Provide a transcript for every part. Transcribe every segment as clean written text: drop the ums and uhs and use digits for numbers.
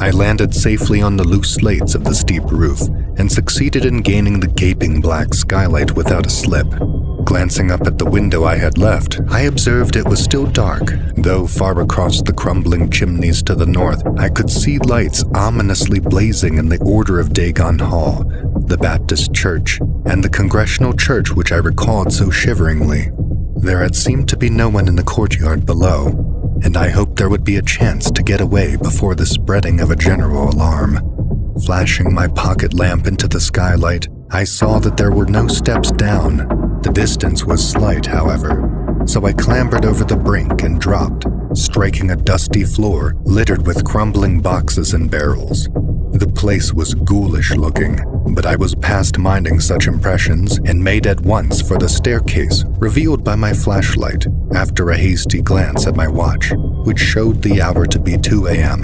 I landed safely on the loose slates of the steep roof and succeeded in gaining the gaping black skylight without a slip. Glancing up at the window I had left, I observed it was still dark, though far across the crumbling chimneys to the north, I could see lights ominously blazing in the Order of Dagon Hall, the Baptist Church, and the Congregational Church which I recalled so shiveringly. There had seemed to be no one in the courtyard below, and I hoped there would be a chance to get away before the spreading of a general alarm. Flashing my pocket lamp into the skylight, I saw that there were no steps down. The distance was slight, however, so I clambered over the brink and dropped, striking a dusty floor littered with crumbling boxes and barrels. The place was ghoulish looking, but I was past minding such impressions and made at once for the staircase revealed by my flashlight after a hasty glance at my watch, which showed the hour to be 2 a.m.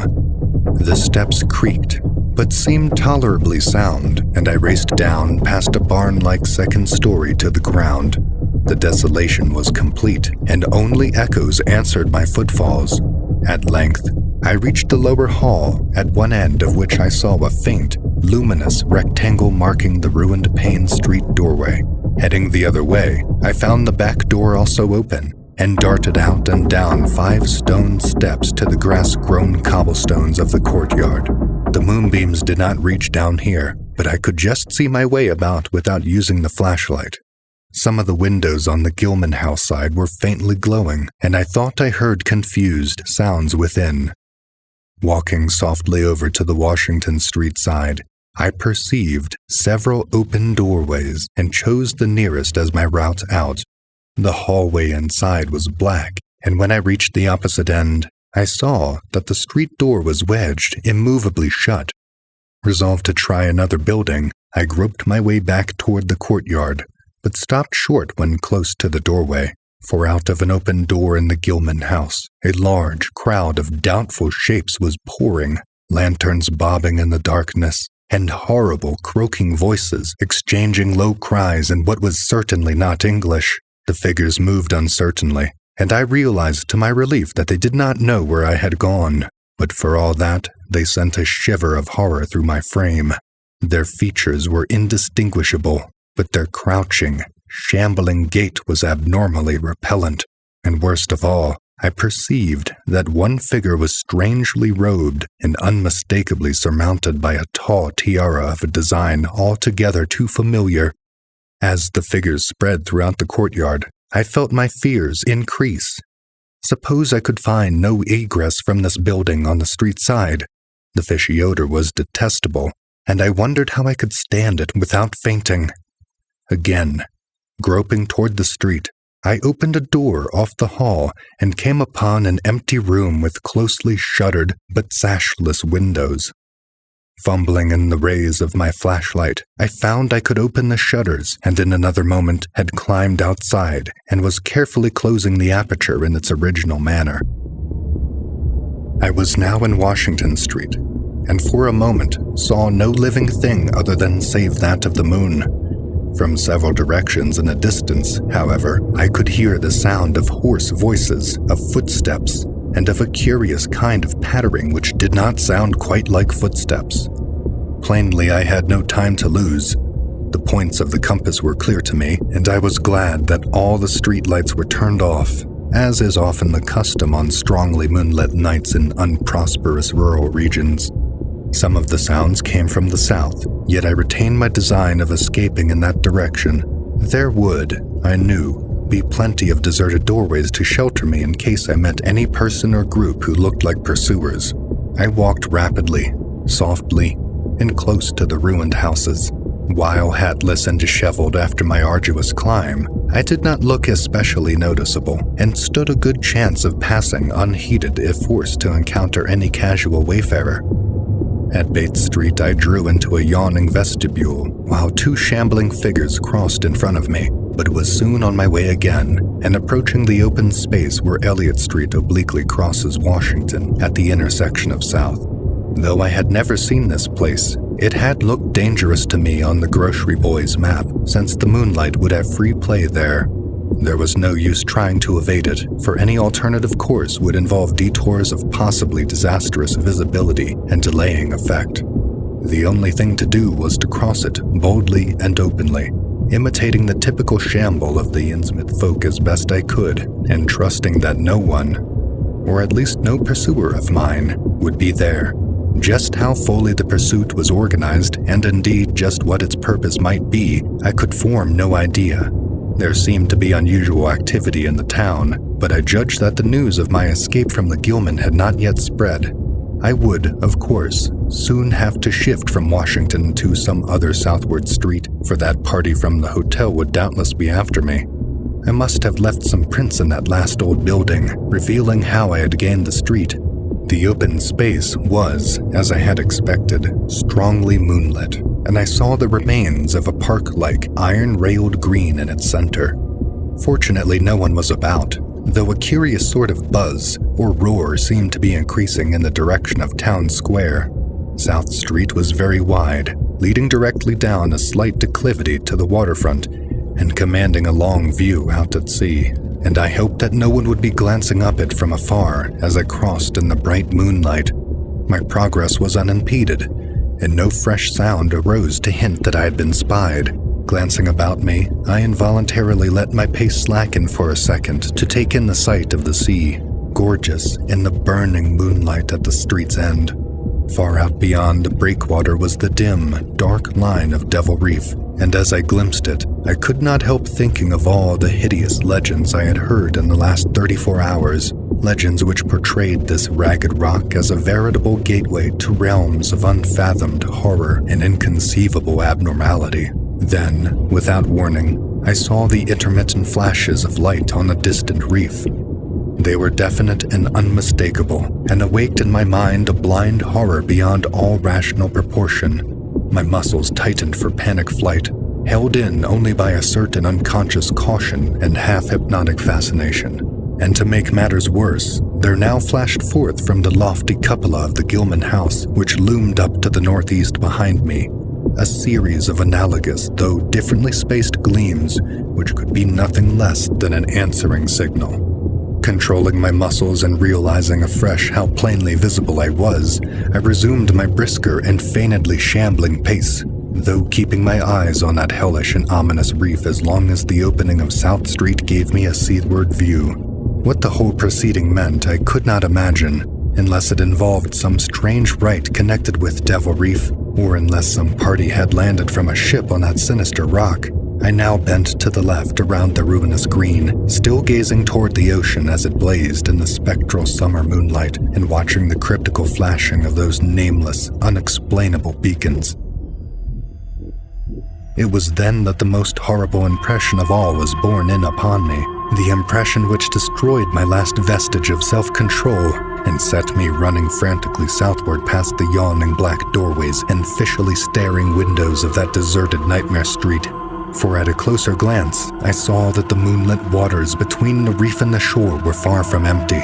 The steps creaked, but seemed tolerably sound, and I raced down past a barn-like second story to the ground. The desolation was complete, and only echoes answered my footfalls. At length, I reached the lower hall, at one end of which I saw a faint, luminous rectangle marking the ruined Payne Street doorway. Heading the other way, I found the back door also open, and darted out and down 5 stone steps to the grass-grown cobblestones of the courtyard. The moonbeams did not reach down here, but I could just see my way about without using the flashlight. Some of the windows on the Gilman house side were faintly glowing, and I thought I heard confused sounds within. Walking softly over to the Washington Street side, I perceived several open doorways and chose the nearest as my route out. The hallway inside was black, and when I reached the opposite end, I saw that the street door was wedged immovably shut. Resolved to try another building, I groped my way back toward the courtyard, but stopped short when close to the doorway, for out of an open door in the Gilman house, a large crowd of doubtful shapes was pouring, lanterns bobbing in the darkness, and horrible croaking voices exchanging low cries in what was certainly not English. The figures moved uncertainly, and I realized to my relief that they did not know where I had gone, but for all that, they sent a shiver of horror through my frame. Their features were indistinguishable, but their crouching, shambling gait was abnormally repellent, and worst of all, I perceived that one figure was strangely robed and unmistakably surmounted by a tall tiara of a design altogether too familiar. As the figures spread throughout the courtyard, I felt my fears increase. Suppose I could find no egress from this building on the street side. The fishy odor was detestable, and I wondered how I could stand it without fainting. Again, groping toward the street, I opened a door off the hall and came upon an empty room with closely shuttered but sashless windows. Fumbling in the rays of my flashlight, I found I could open the shutters and in another moment had climbed outside and was carefully closing the aperture in its original manner. I was now in Washington Street, and for a moment saw no living thing other than save that of the moon. From several directions in a distance, however, I could hear the sound of hoarse voices, of footsteps, and of a curious kind of pattering which did not sound quite like footsteps. Plainly, I had no time to lose. The points of the compass were clear to me, and I was glad that all the street lights were turned off, as is often the custom on strongly moonlit nights in unprosperous rural regions. Some of the sounds came from the south, yet I retained my design of escaping in that direction. There would, I knew, be plenty of deserted doorways to shelter me in case I met any person or group who looked like pursuers. I walked rapidly, softly, and close to the ruined houses. While hatless and disheveled after my arduous climb, I did not look especially noticeable and stood a good chance of passing unheeded if forced to encounter any casual wayfarer. At Bates Street, I drew into a yawning vestibule while 2 shambling figures crossed in front of me, but was soon on my way again and approaching the open space where Elliott Street obliquely crosses Washington at the intersection of South. Though I had never seen this place, it had looked dangerous to me on the grocery boy's map, since the moonlight would have free play there. There was no use trying to evade it, for any alternative course would involve detours of possibly disastrous visibility and delaying effect. The only thing to do was to cross it boldly and openly, imitating the typical shamble of the Innsmouth folk as best I could, and trusting that no one, or at least no pursuer of mine, would be there. Just how fully the pursuit was organized, and indeed just what its purpose might be, I could form no idea. There seemed to be unusual activity in the town, but I judged that the news of my escape from the Gilman had not yet spread. I would, of course, soon have to shift from Washington to some other southward street, for that party from the hotel would doubtless be after me. I must have left some prints in that last old building, revealing how I had gained the street. The open space was, as I had expected, strongly moonlit, and I saw the remains of a park-like, iron-railed green in its center. Fortunately, no one was about, though a curious sort of buzz or roar seemed to be increasing in the direction of Town Square. South Street was very wide, leading directly down a slight declivity to the waterfront and commanding a long view out at sea, and I hoped that no one would be glancing up it from afar as I crossed in the bright moonlight. My progress was unimpeded, and no fresh sound arose to hint that I had been spied. Glancing about me, I involuntarily let my pace slacken for a second to take in the sight of the sea, gorgeous in the burning moonlight at the street's end. Far out beyond the breakwater was the dim, dark line of Devil Reef, and as I glimpsed it, I could not help thinking of all the hideous legends I had heard in the last 34 hours, legends which portrayed this ragged rock as a veritable gateway to realms of unfathomed horror and inconceivable abnormality. Then, without warning, I saw the intermittent flashes of light on the distant reef. They were definite and unmistakable, and awaked in my mind a blind horror beyond all rational proportion. My muscles tightened for panic flight, held in only by a certain unconscious caution and half-hypnotic fascination. And to make matters worse, there now flashed forth from the lofty cupola of the Gilman house, which loomed up to the northeast behind me, a series of analogous, though differently spaced gleams, which could be nothing less than an answering signal. Controlling my muscles and realizing afresh how plainly visible I was, I resumed my brisker and feignedly shambling pace, though keeping my eyes on that hellish and ominous reef as long as the opening of South Street gave me a seaward view. What the whole proceeding meant I could not imagine, unless it involved some strange rite connected with Devil Reef, or unless some party had landed from a ship on that sinister rock. I now bent to the left around the ruinous green, still gazing toward the ocean as it blazed in the spectral summer moonlight and watching the cryptical flashing of those nameless, unexplainable beacons. It was then that the most horrible impression of all was borne in upon me, the impression which destroyed my last vestige of self-control and set me running frantically southward past the yawning black doorways and fishily staring windows of that deserted nightmare street. For at a closer glance, I saw that the moonlit waters between the reef and the shore were far from empty.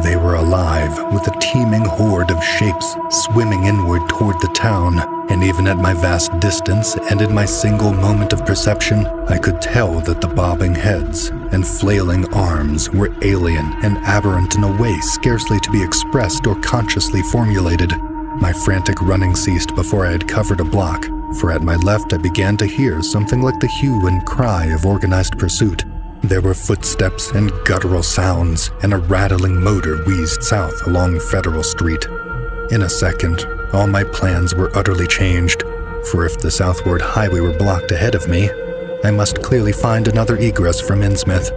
They were alive with a teeming horde of shapes swimming inward toward the town, and even at my vast distance and in my single moment of perception, I could tell that the bobbing heads and flailing arms were alien and aberrant in a way scarcely to be expressed or consciously formulated. My frantic running ceased before I had covered a block, for at my left I began to hear something like the hue and cry of organized pursuit. There were footsteps and guttural sounds, and a rattling motor wheezed south along Federal Street. In a second, all my plans were utterly changed, for if the southward highway were blocked ahead of me, I must clearly find another egress from Innsmouth.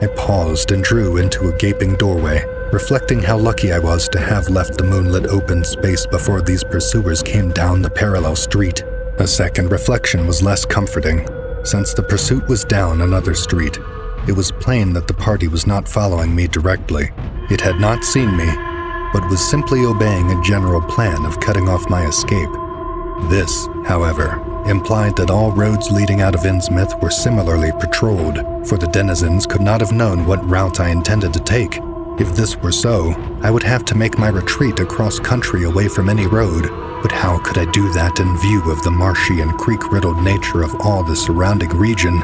I paused and drew into a gaping doorway, reflecting how lucky I was to have left the moonlit open space before these pursuers came down the parallel street. A second reflection was less comforting. Since the pursuit was down another street, it was plain that the party was not following me directly. It had not seen me, but was simply obeying a general plan of cutting off my escape. This, however, implied that all roads leading out of Innsmouth were similarly patrolled, for the denizens could not have known what route I intended to take. If this were so, I would have to make my retreat across country away from any road, but how could I do that in view of the marshy and creek-riddled nature of all the surrounding region?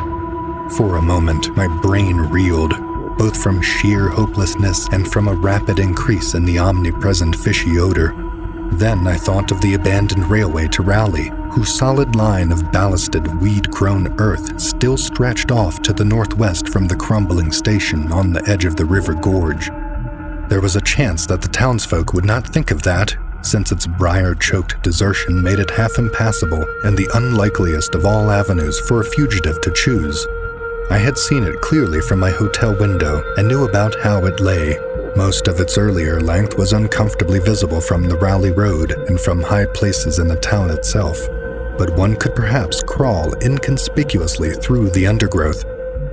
For a moment, my brain reeled, both from sheer hopelessness and from a rapid increase in the omnipresent fishy odor. Then I thought of the abandoned railway to Raleigh, whose solid line of ballasted, weed-grown earth still stretched off to the northwest from the crumbling station on the edge of the river gorge. There was a chance that the townsfolk would not think of that, since its briar-choked desertion made it half impassable and the unlikeliest of all avenues for a fugitive to choose. I had seen it clearly from my hotel window and knew about how it lay. Most of its earlier length was uncomfortably visible from the Raleigh Road and from high places in the town itself, but one could perhaps crawl inconspicuously through the undergrowth.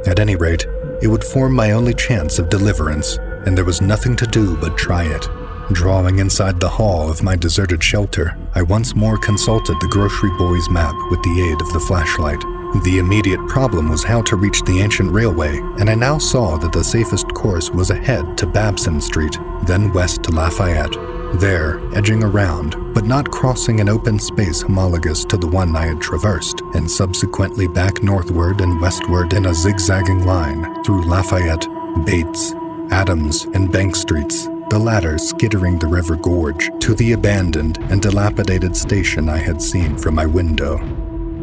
At any rate, it would form my only chance of deliverance, and there was nothing to do but try it. Drawing inside the hall of my deserted shelter, I once more consulted the grocery boy's map with the aid of the flashlight. The immediate problem was how to reach the ancient railway, and I now saw that the safest course was ahead to Babson Street, then west to Lafayette. There, edging around, but not crossing an open space homologous to the one I had traversed, and subsequently back northward and westward in a zigzagging line through Lafayette, Bates, Adams, and Bank Streets, the latter skittering the river gorge to the abandoned and dilapidated station I had seen from my window.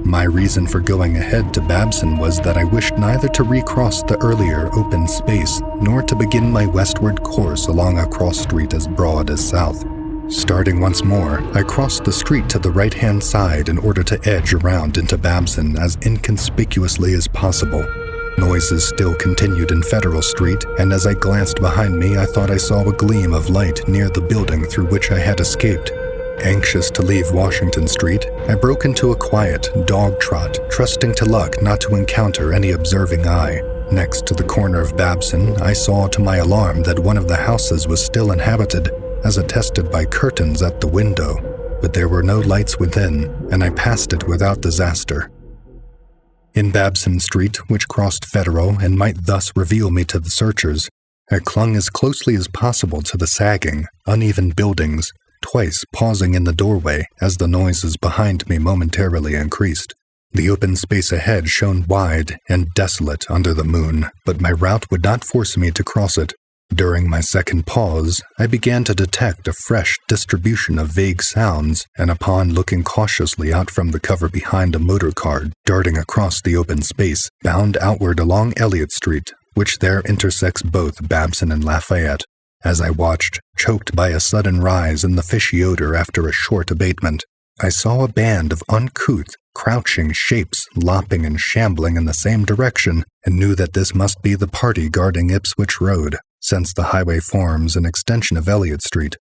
My reason for going ahead to Babson was that I wished neither to recross the earlier open space nor to begin my westward course along a cross street as broad as south. Starting once more, I crossed the street to the right-hand side in order to edge around into Babson as inconspicuously as possible. Noises still continued in Federal Street, and as I glanced behind me, I thought I saw a gleam of light near the building through which I had escaped. Anxious to leave Washington Street, I broke into a quiet dog trot, trusting to luck not to encounter any observing eye. Next to the corner of Babson, I saw to my alarm that one of the houses was still inhabited, as attested by curtains at the window, but there were no lights within, and I passed it without disaster. In Babson Street, which crossed Federal and might thus reveal me to the searchers, I clung as closely as possible to the sagging, uneven buildings, twice pausing in the doorway as the noises behind me momentarily increased. The open space ahead shone wide and desolate under the moon, but my route would not force me to cross it. During my second pause, I began to detect a fresh distribution of vague sounds, and upon looking cautiously out from the cover behind a motor car darting across the open space, bound outward along Elliott Street, which there intersects both Babson and Lafayette. As I watched, choked by a sudden rise in the fishy odor after a short abatement, I saw a band of uncouth, crouching shapes lopping and shambling in the same direction, and knew that this must be the party guarding Ipswich Road, since the highway forms an extension of Elliott Street.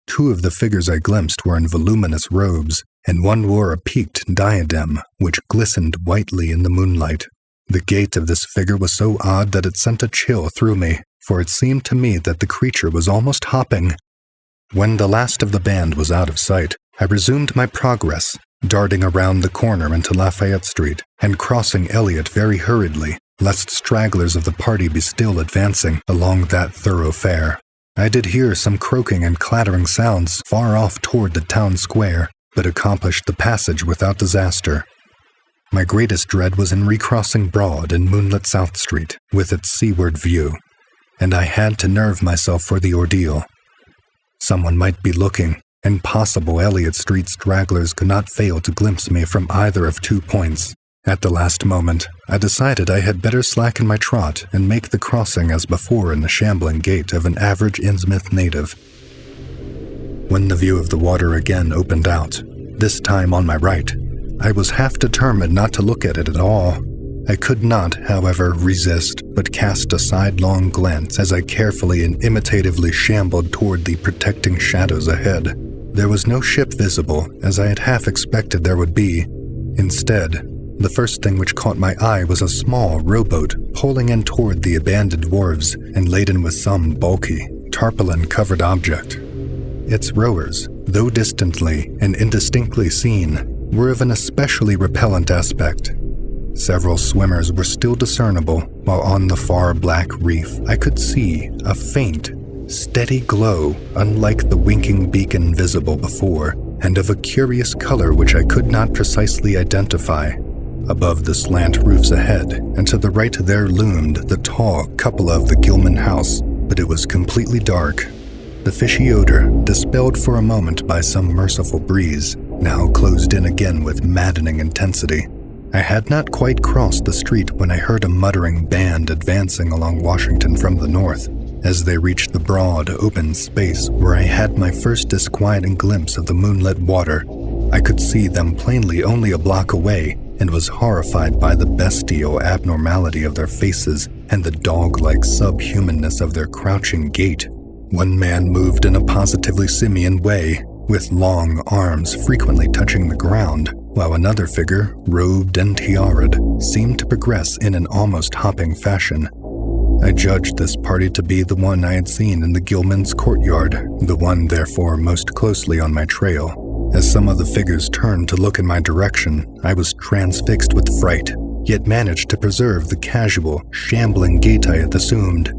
Two of the figures I glimpsed were in voluminous robes, and one wore a peaked diadem, which glistened whitely in the moonlight. The gait of this figure was so odd that it sent a chill through me, for it seemed to me that the creature was almost hopping. When the last of the band was out of sight, I resumed my progress, darting around the corner into Lafayette Street, and crossing Elliott very hurriedly, lest stragglers of the party be still advancing along that thoroughfare. I did hear some croaking and clattering sounds far off toward the town square, but accomplished the passage without disaster. My greatest dread was in recrossing broad and moonlit South Street, with its seaward view, and I had to nerve myself for the ordeal. Someone might be looking, and possible Elliott Street stragglers could not fail to glimpse me from either of 2 points. At the last moment, I decided I had better slacken my trot and make the crossing as before in the shambling gait of an average Innsmouth native. When the view of the water again opened out, this time on my right, I was half determined not to look at it at all. I could not, however, resist but cast a sidelong glance as I carefully and imitatively shambled toward the protecting shadows ahead. There was no ship visible, as I had half expected there would be. Instead, the first thing which caught my eye was a small rowboat pulling in toward the abandoned wharves and laden with some bulky, tarpaulin-covered object. Its rowers, though distantly and indistinctly seen, were of an especially repellent aspect. Several swimmers were still discernible, while on the far black reef I could see a faint, steady glow unlike the winking beacon visible before, and of a curious color which I could not precisely identify. Above the slant roofs ahead, and to the right there loomed the tall cupola of the Gilman house, but it was completely dark. The fishy odor, dispelled for a moment by some merciful breeze, now closed in again with maddening intensity. I had not quite crossed the street when I heard a muttering band advancing along Washington from the north. As they reached the broad, open space where I had my first disquieting glimpse of the moonlit water, I could see them plainly only a block away and was horrified by the bestial abnormality of their faces and the dog-like subhumanness of their crouching gait. One man moved in a positively simian way, with long arms frequently touching the ground, while another figure, robed and tiaraed, seemed to progress in an almost hopping fashion. I judged this party to be the one I had seen in the Gilman's courtyard, the one therefore most closely on my trail. As some of the figures turned to look in my direction, I was transfixed with fright, yet managed to preserve the casual, shambling gait I had assumed.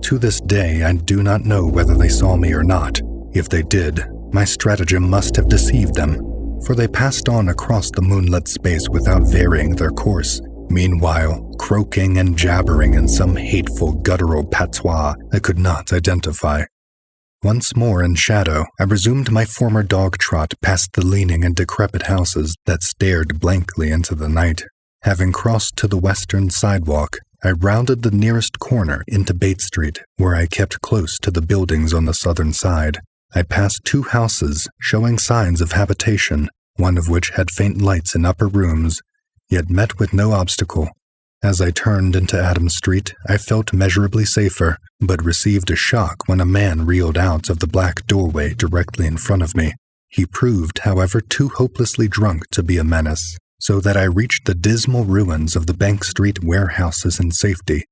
To this day, I do not know whether they saw me or not. If they did, my stratagem must have deceived them, for they passed on across the moonlit space without varying their course, meanwhile croaking and jabbering in some hateful guttural patois I could not identify. Once more in shadow, I resumed my former dog trot past the leaning and decrepit houses that stared blankly into the night. Having crossed to the western sidewalk, I rounded the nearest corner into Bates Street, where I kept close to the buildings on the southern side. I passed 2 houses showing signs of habitation, one of which had faint lights in upper rooms, yet met with no obstacle. As I turned into Adams Street, I felt measurably safer, but received a shock when a man reeled out of the black doorway directly in front of me. He proved, however, too hopelessly drunk to be a menace, so that I reached the dismal ruins of the Bank Street warehouses in safety.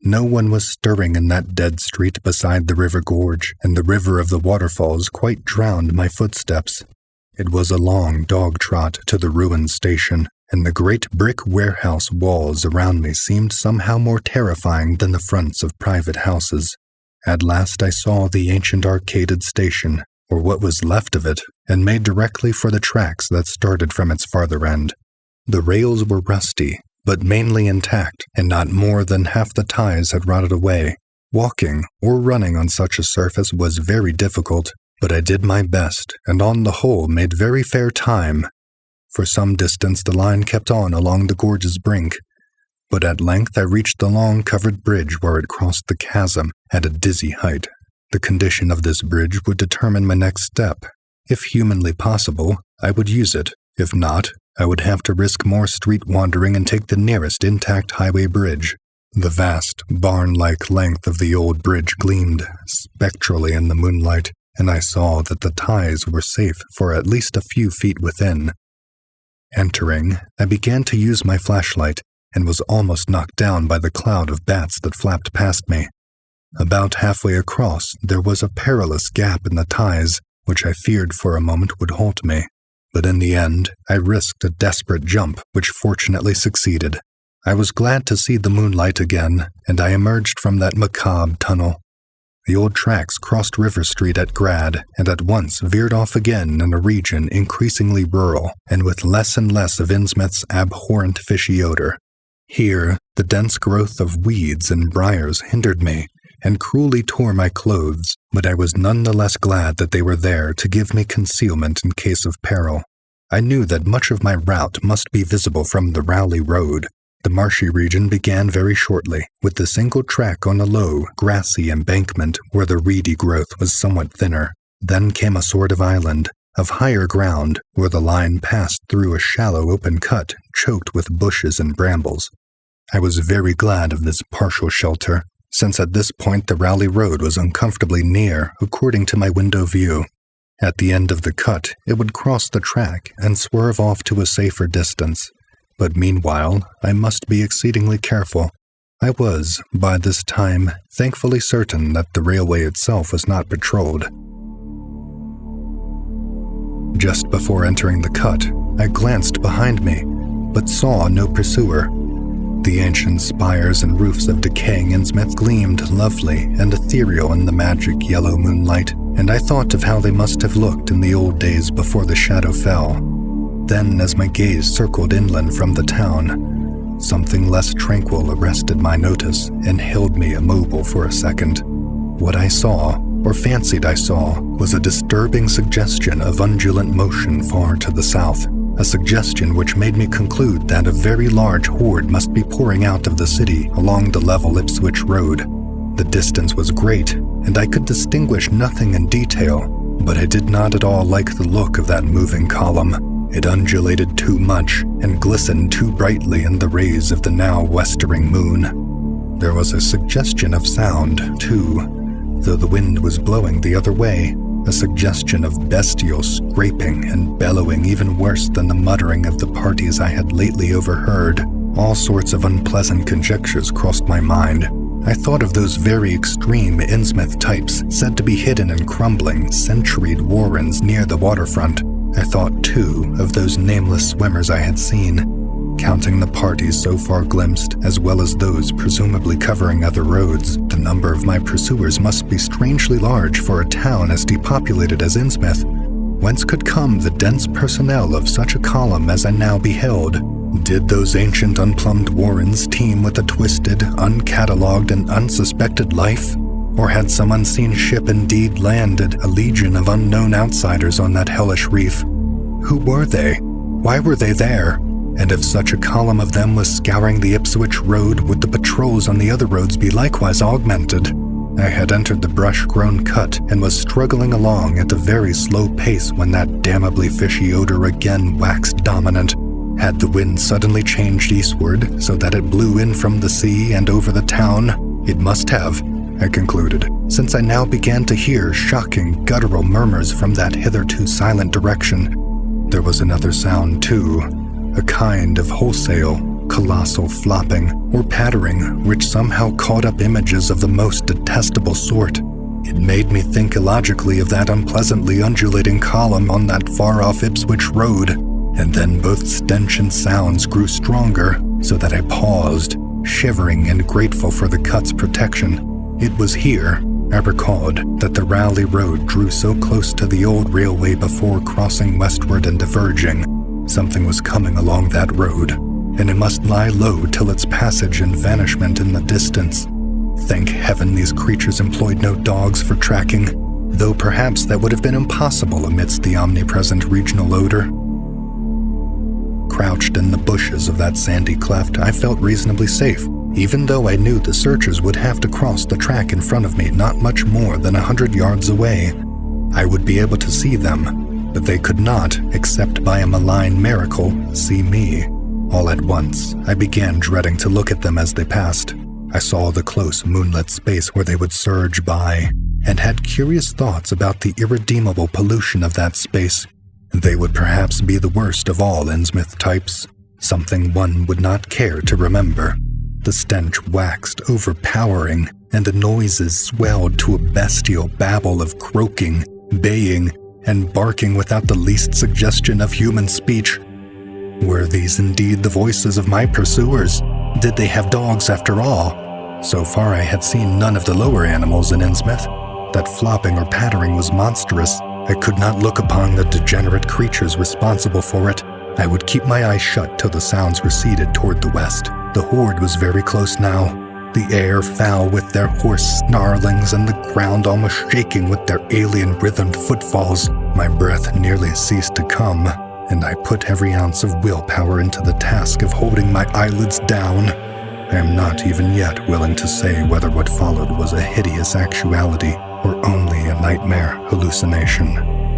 No one was stirring in that dead street beside the river gorge, and the river of the waterfalls quite drowned my footsteps. It was a long dog trot to the ruined station, and the great brick warehouse walls around me seemed somehow more terrifying than the fronts of private houses. At last I saw the ancient arcaded station, or what was left of it, and made directly for the tracks that started from its farther end. The rails were rusty, but mainly intact, and not more than half the ties had rotted away. Walking or running on such a surface was very difficult, but I did my best, and on the whole made very fair time. For some distance the line kept on along the gorge's brink, but at length I reached the long covered bridge where it crossed the chasm at a dizzy height. The condition of this bridge would determine my next step. If humanly possible, I would use it. If not, I would have to risk more street wandering and take the nearest intact highway bridge. The vast, barn-like length of the old bridge gleamed spectrally in the moonlight, and I saw that the ties were safe for at least a few feet within. Entering, I began to use my flashlight and was almost knocked down by the cloud of bats that flapped past me. About halfway across, there was a perilous gap in the ties, which I feared for a moment would halt me. But in the end, I risked a desperate jump, which fortunately succeeded. I was glad to see the moonlight again, and I emerged from that macabre tunnel. The old tracks crossed River Street at Grad, and at once veered off again in a region increasingly rural, and with less and less of Innsmouth's abhorrent fishy odor. Here, the dense growth of weeds and briars hindered me, and cruelly tore my clothes, but I was none the less glad that they were there to give me concealment in case of peril. I knew that much of my route must be visible from the Rowley Road. The marshy region began very shortly, with the single track on a low, grassy embankment where the reedy growth was somewhat thinner. Then came a sort of island, of higher ground, where the line passed through a shallow open cut choked with bushes and brambles. I was very glad of this partial shelter, since at this point the Rowley Road was uncomfortably near, according to my window view. At the end of the cut, it would cross the track and swerve off to a safer distance. But meanwhile, I must be exceedingly careful. I was, by this time, thankfully certain that the railway itself was not patrolled. Just before entering the cut, I glanced behind me, but saw no pursuer. The ancient spires and roofs of decaying Innsmouth gleamed lovely and ethereal in the magic yellow moonlight, and I thought of how they must have looked in the old days before the shadow fell. Then, as my gaze circled inland from the town, something less tranquil arrested my notice and held me immobile for a second. What I saw, or fancied I saw, was a disturbing suggestion of undulant motion far to the south, a suggestion which made me conclude that a very large horde must be pouring out of the city along the level Ipswich Road. The distance was great, and I could distinguish nothing in detail, but I did not at all like the look of that moving column. It undulated too much and glistened too brightly in the rays of the now westering moon. There was a suggestion of sound, too, though the wind was blowing the other way, a suggestion of bestial scraping and bellowing even worse than the muttering of the parties I had lately overheard. All sorts of unpleasant conjectures crossed my mind. I thought of those very extreme Innsmouth types said to be hidden in crumbling, centuried warrens near the waterfront. I thought, too, of those nameless swimmers I had seen. Counting the parties so far glimpsed, as well as those presumably covering other roads, the number of my pursuers must be strangely large for a town as depopulated as Innsmouth. Whence could come the dense personnel of such a column as I now beheld? Did those ancient unplumbed warrens teem with a twisted, uncatalogued, and unsuspected life? Or had some unseen ship indeed landed a legion of unknown outsiders on that hellish reef? Who were they? Why were they there? And if such a column of them was scouring the Ipswich Road, would the patrols on the other roads be likewise augmented? I had entered the brush-grown cut and was struggling along at a very slow pace when that damnably fishy odor again waxed dominant. Had the wind suddenly changed eastward so that it blew in from the sea and over the town? It must have, I concluded, since I now began to hear shocking, guttural murmurs from that hitherto silent direction. There was another sound, too, a kind of wholesale, colossal flopping or pattering which somehow caught up images of the most detestable sort. It made me think illogically of that unpleasantly undulating column on that far-off Ipswich Road, and then both stench and sounds grew stronger, so that I paused, shivering and grateful for the cut's protection. It was here, I recalled, that the Rowley Road drew so close to the old railway before crossing westward and diverging. Something was coming along that road, and it must lie low till its passage and vanishment in the distance. Thank heaven these creatures employed no dogs for tracking, though perhaps that would have been impossible amidst the omnipresent regional odor. Crouched in the bushes of that sandy cleft, I felt reasonably safe, even though I knew the searchers would have to cross the track in front of me not much more than 100 yards away. I would be able to see them, but they could not, except by a malign miracle, see me. All at once, I began dreading to look at them as they passed. I saw the close moonlit space where they would surge by, and had curious thoughts about the irredeemable pollution of that space. They would perhaps be the worst of all Innsmouth types, something one would not care to remember. The stench waxed overpowering, and the noises swelled to a bestial babble of croaking, baying, and barking without the least suggestion of human speech. Were these indeed the voices of my pursuers? Did they have dogs after all? So far I had seen none of the lower animals in Innsmouth. That flopping or pattering was monstrous. I could not look upon the degenerate creatures responsible for it. I would keep my eyes shut till the sounds receded toward the west. The horde was very close now, the air foul with their hoarse snarlings and the ground almost shaking with their alien rhythmed footfalls. My breath nearly ceased to come, and I put every ounce of willpower into the task of holding my eyelids down. I am not even yet willing to say whether what followed was a hideous actuality or only a nightmare hallucination.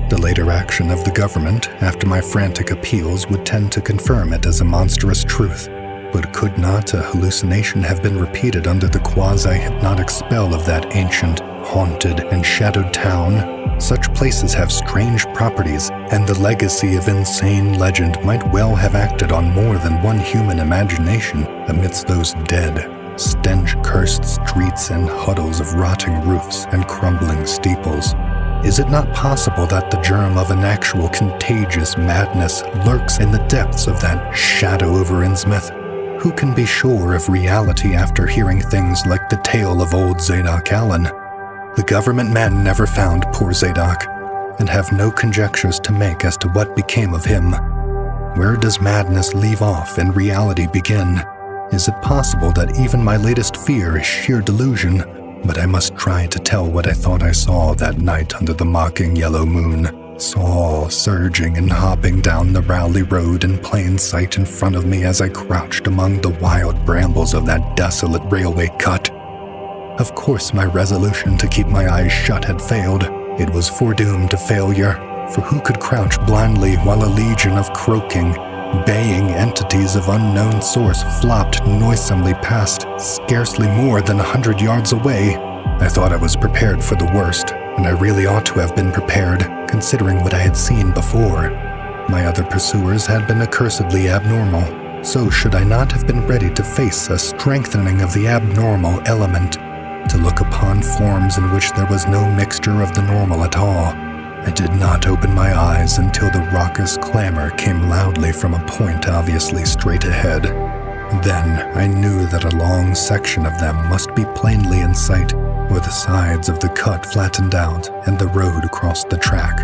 The later action of the government, after my frantic appeals, would tend to confirm it as a monstrous truth. But could not a hallucination have been repeated under the quasi-hypnotic spell of that ancient, haunted, and shadowed town? Such places have strange properties, and the legacy of insane legend might well have acted on more than one human imagination amidst those dead, stench-cursed streets and huddles of rotting roofs and crumbling steeples. Is it not possible that the germ of an actual contagious madness lurks in the depths of that Shadow Over Innsmouth? Who can be sure of reality after hearing things like the tale of old Zadok Allen? The government men never found poor Zadok, and have no conjectures to make as to what became of him. Where does madness leave off and reality begin? Is it possible that even my latest fear is sheer delusion? But I must try to tell what I thought I saw that night under the mocking yellow moon. Saw surging and hopping down the Rowley Road in plain sight in front of me as I crouched among the wild brambles of that desolate railway cut. Of course, my resolution to keep my eyes shut had failed. It was foredoomed to failure, for who could crouch blindly while a legion of croaking, baying entities of unknown source flopped noisomely past, scarcely more than 100 yards away? I thought I was prepared for the worst, and I really ought to have been prepared, considering what I had seen before. My other pursuers had been accursedly abnormal, so should I not have been ready to face a strengthening of the abnormal element, to look upon forms in which there was no mixture of the normal at all? I did not open my eyes until the raucous clamor came loudly from a point obviously straight ahead. Then I knew that a long section of them must be plainly in sight, where the sides of the cut flattened out and the road crossed the track,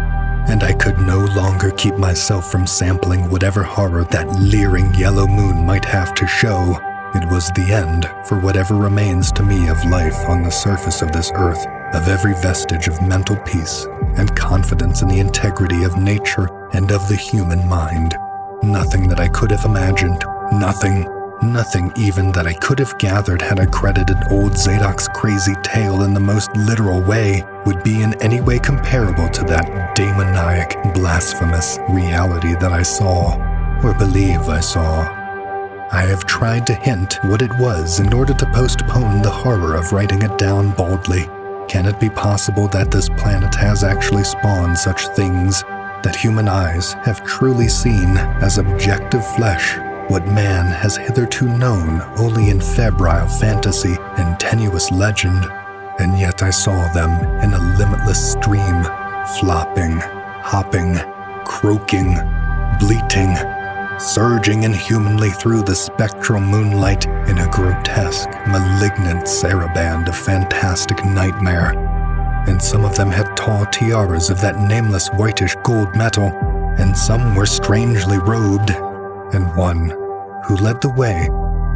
and I could no longer keep myself from sampling whatever horror that leering yellow moon might have to show. It was the end for whatever remains to me of life on the surface of this earth, of every vestige of mental peace and confidence in the integrity of nature and of the human mind. Nothing that I could have imagined, nothing even that I could have gathered had I credited old Zadok's crazy tale in the most literal way, would be in any way comparable to that demoniac, blasphemous reality that I saw, or believe I saw. I have tried to hint what it was in order to postpone the horror of writing it down boldly. Can it be possible that this planet has actually spawned such things, that human eyes have truly seen as objective flesh what man has hitherto known only in febrile fantasy and tenuous legend? And yet I saw them in a limitless stream, flopping, hopping, croaking, bleating, surging inhumanly through the spectral moonlight in a grotesque, malignant saraband of fantastic nightmare. And some of them had tall tiaras of that nameless whitish gold metal, and some were strangely robed, and one, who led the way,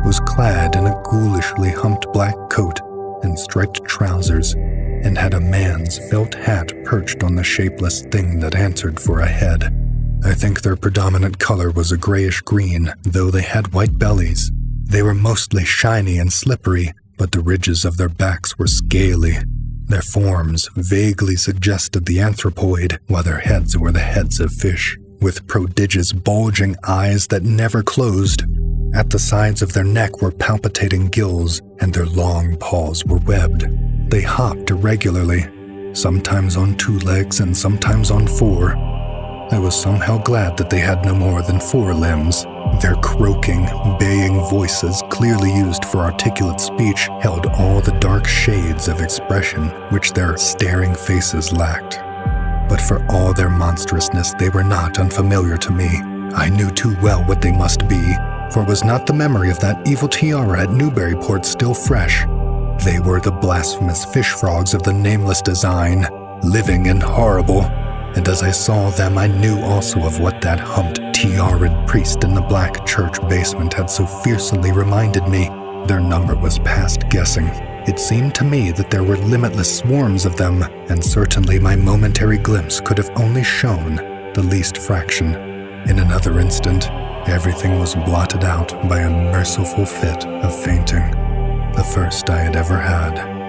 was clad in a ghoulishly humped black coat and striped trousers, and had a man's felt hat perched on the shapeless thing that answered for a head. I think their predominant color was a grayish-green, though they had white bellies. They were mostly shiny and slippery, but the ridges of their backs were scaly. Their forms vaguely suggested the anthropoid, while their heads were the heads of fish, with prodigious bulging eyes that never closed. At the sides of their neck were palpitating gills, and their long paws were webbed. They hopped irregularly, sometimes on 2 legs and sometimes on 4. I was somehow glad that they had no more than 4 limbs. Their croaking, baying voices, clearly used for articulate speech, held all the dark shades of expression which their staring faces lacked. But for all their monstrousness, they were not unfamiliar to me. I knew too well what they must be, for was not the memory of that evil tiara at Newburyport still fresh? They were the blasphemous fish frogs of the nameless design, living and horrible. And as I saw them, I knew also of what that humped, tiaraed priest in the black church basement had so fearsomely reminded me. Their number was past guessing. It seemed to me that there were limitless swarms of them, and certainly my momentary glimpse could have only shown the least fraction. In another instant, everything was blotted out by a merciful fit of fainting, the first I had ever had.